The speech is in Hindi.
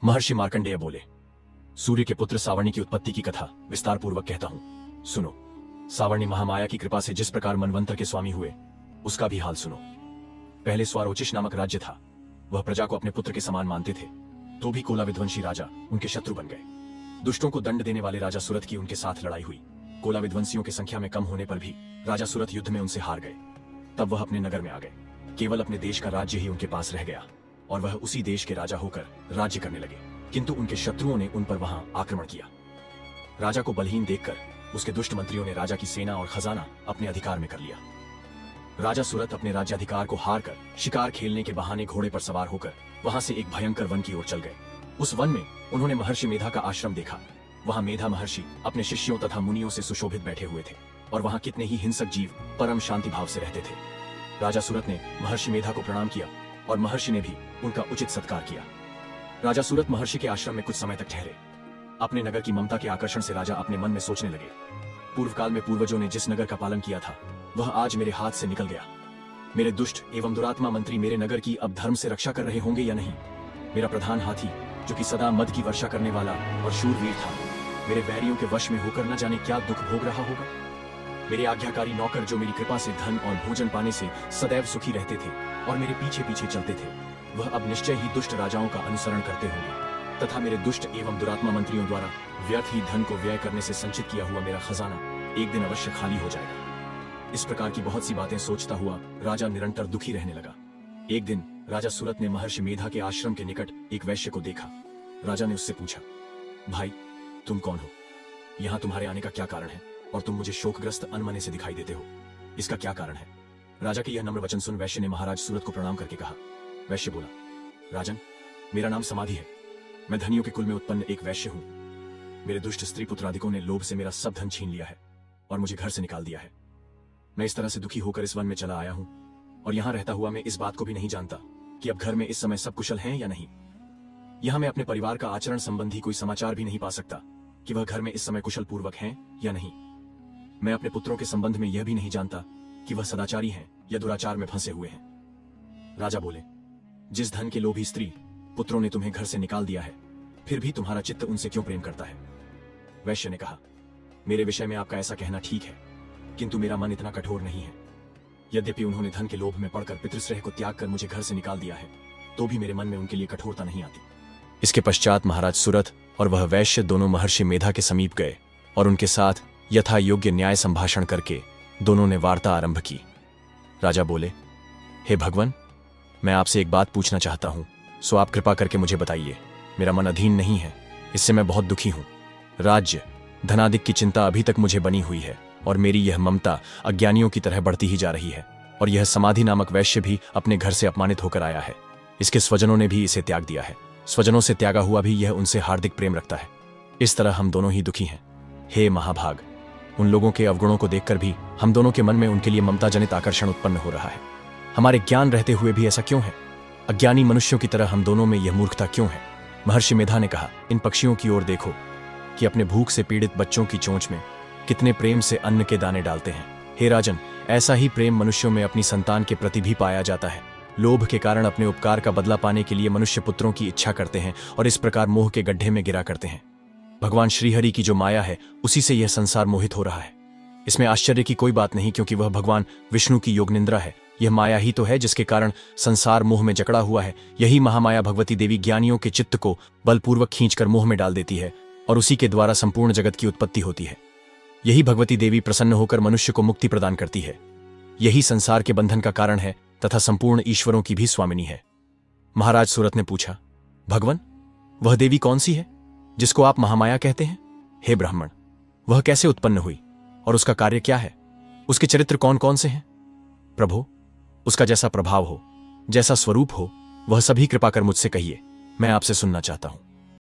महर्षि मार्कंडेय बोले, सूर्य के पुत्र सावर्णी की उत्पत्ति की कथा विस्तार पूर्वक कहता हूं, सुनो। सावर्णी महामाया की कृपा से जिस प्रकार मनवंतर के स्वामी हुए, उसका भी हाल सुनो। पहले स्वारोचिष नामक राज्य था। वह प्रजा को अपने पुत्र के समान मानते थे, तो भी कोला विध्वंसी राजा उनके शत्रु बन गए। दुष्टों को दंड देने वाले राजा सुरथ की उनके साथ लड़ाई हुई। कोला विध्वंसियों की संख्या में कम होने पर भी राजा सुरथ युद्ध में उनसे हार गए। तब वह अपने नगर में आ गए। केवल अपने देश का राज्य ही उनके पास रह गया और वह उसी देश के राजा होकर राज्य करने लगे। किंतु उनके शत्रुओं ने उन पर वहां आक्रमण किया। राजा को बलहीन देखकर उसके दुष्ट मंत्रियों ने राजा की सेना और खजाना अपने अधिकार में कर लिया। राजा सुरथ अपने राज्याधिकार को हार कर शिकार खेलने के बहाने घोड़े पर सवार होकर वहां से एक भयंकर वन की ओर चल गए। उस वन में उन्होंने महर्षि मेधा का आश्रम देखा। वहां मेधा महर्षि अपने शिष्यों तथा मुनियों से सुशोभित बैठे हुए थे और वहां कितने ही हिंसक जीव परम शांति भाव से रहते थे। राजा सुरथ ने महर्षि मेधा को प्रणाम किया और महर्षि ने भी उनका उचित सत्कार किया। राजा सुरथ महर्षि के आश्रम में कुछ समय तक ठहरे। अपने नगर की ममता के आकर्षण से राजा अपने मन में सोचने लगे, पूर्व काल में पूर्वजों ने जिस नगर का पालन किया था, वह आज मेरे हाथ से निकल गया। मेरे दुष्ट एवं दुरात्मा मंत्री मेरे नगर की अब धर्म से रक्षा कर रहे होंगे या नहीं? मेरा प्रधान हाथी, जो कि सदा मद की वर्षा करने वाला और शूरवीर था, मेरे वैरियों के वश में होकर न जाने क्या दुख भोग रहा होगा। मेरे आज्ञाकारी नौकर, जो मेरी कृपा से धन और भोजन पाने से सदैव सुखी रहते थे और मेरे पीछे पीछे चलते थे, वह अब निश्चय ही दुष्ट राजाओं का अनुसरण करते होंगे तथा मेरे दुष्ट एवं दुरात्मा मंत्रियों द्वारा व्यर्थ ही धन को व्यय करने से संचित किया हुआ मेरा खजाना एक दिन अवश्य खाली हो जाएगा। इस प्रकार की बहुत सी बातें सोचता हुआ राजा निरंतर दुखी रहने लगा। एक दिन राजा सुरथ ने महर्षि मेधा के आश्रम के निकट एक वैश्य को देखा। राजा ने उससे पूछा, भाई, तुम कौन हो? यहाँ तुम्हारे आने का क्या कारण है और तुम मुझे शोकग्रस्त अनमने से दिखाई देते हो? इसका क्या कारण है? राजा के यह नम्र वचन सुन वैश्य ने महाराज सुरथ को प्रणाम करके कहा। वैश्य बोला, राजन, मेरा नाम समाधि है। मैं धनियों के कुल में उत्पन्न एक वैश्य हूं। मेरे दुष्ट स्त्री पुत्रादिकों ने लोभ से मेरा सब धन छीन लिया है और मुझे घर से निकाल दिया है। मैं इस तरह से दुखी होकर इस वन में चला आया हूं और यहां रहता हुआ मैं इस बात को भी नहीं जानता कि अब घर में इस समय सब कुशल हैं या नहीं। यहां मैं अपने परिवार का आचरण संबंधी कोई समाचार भी नहीं पा सकता कि वह घर में इस समय कुशल पूर्वक हैं या नहीं। मैं अपने पुत्रों के संबंध में यह भी नहीं जानता कि वह सदाचारी हैं या दुराचार में फंसे हुए हैं। राजा बोले, जिस धन के लोभी स्त्री पुत्रों ने तुम्हें घर से निकाल दिया है, फिर भी तुम्हारा चित्त उनसे क्यों प्रेम करता है? वैश्य ने कहा, मेरे विषय में आपका ऐसा कहना ठीक है, किंतु मेरा मन इतना कठोर नहीं है। यद्यपि उन्होंने धन के लोभ में पड़कर पितृश्रेय को त्याग कर मुझे घर से निकाल दिया है, तो भी मेरे मन में उनके लिए कठोरता नहीं आती। इसके पश्चात महाराज सुरथ और वह वैश्य दोनों महर्षि मेधा के समीप गए और उनके साथ यथा योग्य न्याय संभाषण करके दोनों ने वार्ता आरंभ की। राजा बोले, हे भगवान, मैं आपसे एक बात पूछना चाहता हूं, सो आप कृपा करके मुझे बताइए। मेरा मन अधीन नहीं है, इससे मैं बहुत दुखी हूं। राज्य धनादिक की चिंता अभी तक मुझे बनी हुई है और मेरी यह ममता अज्ञानियों की तरह बढ़ती ही जा रही है। और यह समाधि नामक वैश्य भी अपने घर से अपमानित होकर आया है। इसके स्वजनों ने भी इसे त्याग दिया है। स्वजनों से त्यागा हुआ भी यह उनसे हार्दिक प्रेम रखता है। इस तरह हम दोनों ही दुखी हैं। हे महाभाग, उन लोगों के अवगुणों को देखकर भी हम दोनों के मन में उनके लिए ममता जनित आकर्षण उत्पन्न हो रहा है। हमारे ज्ञान रहते हुए भी ऐसा क्यों है? अज्ञानी मनुष्यों की तरह हम दोनों में यह मूर्खता क्यों है? महर्षि मेधा ने कहा, इन पक्षियों की ओर देखो कि अपने भूख से पीड़ित बच्चों की चोंच में कितने प्रेम से अन्न के दाने डालते हैं। हे राजन, ऐसा ही प्रेम मनुष्यों में अपनी संतान के प्रति भी पाया जाता है। लोभ के कारण अपने उपकार का बदला पाने के लिए मनुष्य पुत्रों की इच्छा करते हैं और इस प्रकार मोह के गड्ढे में गिरा करते हैं। भगवान श्रीहरि की जो माया है, उसी से यह संसार मोहित हो रहा है। इसमें आश्चर्य की कोई बात नहीं, क्योंकि वह भगवान विष्णु की योग निंद्रा है। यह माया ही तो है जिसके कारण संसार मोह में जकड़ा हुआ है। यही महामाया भगवती देवी ज्ञानियों के चित्त को बलपूर्वक खींचकर मोह में डाल देती है और उसी के द्वारा संपूर्ण जगत की उत्पत्ति होती है। यही भगवती देवी प्रसन्न होकर मनुष्य को मुक्ति प्रदान करती है। यही संसार के बंधन का कारण है तथा संपूर्ण ईश्वरों की भी स्वामिनी है। महाराज सुरथ ने पूछा, भगवान, वह देवी कौन सी है जिसको आप महामाया कहते हैं? हे ब्राह्मण, वह कैसे उत्पन्न हुई और उसका कार्य क्या है? उसके चरित्र कौन कौन से हैं? प्रभु, उसका जैसा प्रभाव हो, जैसा स्वरूप हो, वह सभी कृपा कर मुझसे कहिए, मैं आपसे सुनना चाहता हूं।